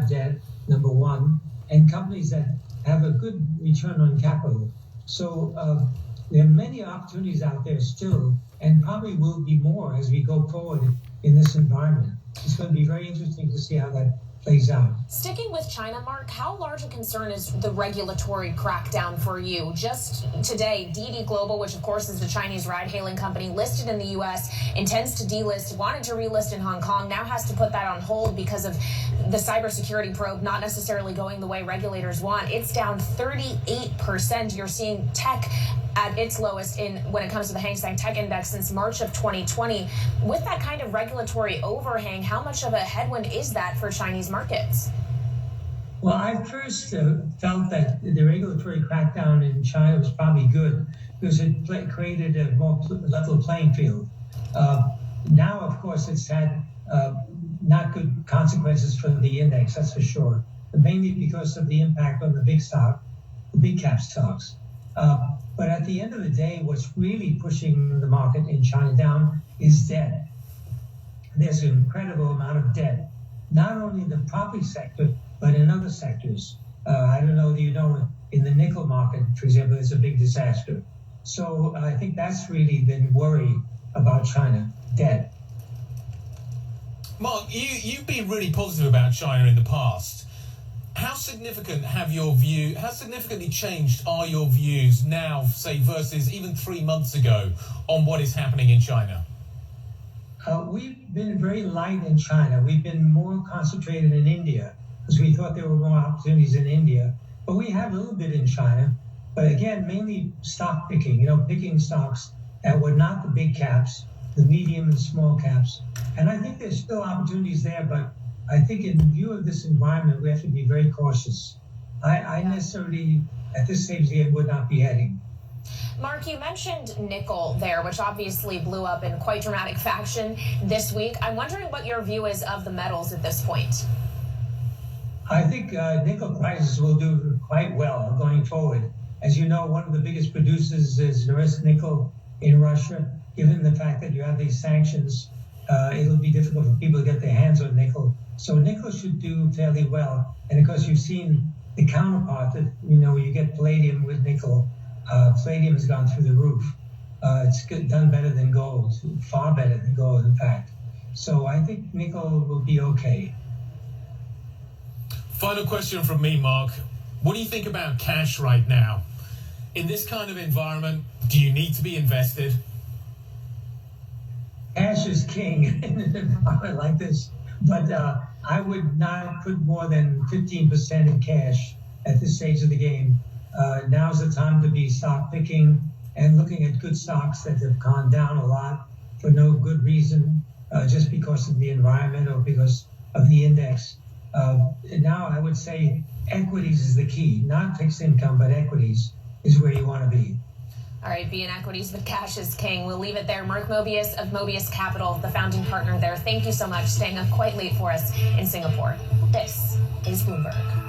have debt, number one, and companies that have a good return on capital. So there are many opportunities out there still, and probably will be more as we go forward in this environment. It's going to be very interesting to see how that plays out. Sticking with China, Mark, how large a concern is the regulatory crackdown for you? Just today, DiDi Global, which of course is the Chinese ride-hailing company listed in the U.S., intends to delist, wanted to relist in Hong Kong, now has to put that on hold because of the cybersecurity probe not necessarily going the way regulators want. It's down 38%. You're seeing tech at its lowest when it comes to the Hang Seng Tech Index since March of 2020. With that kind of regulatory overhang, how much of a headwind is that for Chinese markets? Well, I first felt that the regulatory crackdown in China was probably good because it created a more level playing field. Now, of course, it's had not good consequences for the index, that's for sure, but mainly because of the impact on the big cap stocks. But at the end of the day, what's really pushing the market in China down is debt. There's an incredible amount of debt, not only in the property sector, but in other sectors. I don't know, in the nickel market, for example, it's a big disaster. So I think that's really been worry about China, debt. Mark, you've been really positive about China in the past. How significantly changed are your views now, say, versus even 3 months ago on what is happening in China? We've been very light in China. We've been more concentrated in India because we thought there were more opportunities in India. But we have a little bit in China. But again, mainly stock picking, picking stocks that were not the big caps, the medium and small caps. And I think there's still opportunities there, but I think in view of this environment, we have to be very cautious. I necessarily, at this stage, would not be heading. Mark, you mentioned nickel there, which obviously blew up in quite dramatic fashion this week. I'm wondering what your view is of the metals at this point. I think nickel prices will do quite well going forward. As you know, one of the biggest producers is Norilsk Nickel in Russia. Given the fact that you have these sanctions, it'll be difficult for people to get their hands on nickel. So nickel should do fairly well. And of course, you've seen the counterpart that, you get palladium with nickel. Palladium has gone through the roof. It's done better than gold, far better than gold, in fact. So I think nickel will be okay. Final question from me, Mark. What do you think about cash right now? In this kind of environment, do you need to be invested? Cash is king in an environment like this. But I would not put more than 15% in cash at this stage of the game. Now's the time to be stock picking and looking at good stocks that have gone down a lot for no good reason, just because of the environment or because of the index. Now I would say equities is the key, not fixed income, but equities is where you want to be. All right, be in equities, but cash is king. We'll leave it there. Mark Mobius of Mobius Capital, the founding partner there. Thank you so much, staying up quite late for us in Singapore. This is Bloomberg.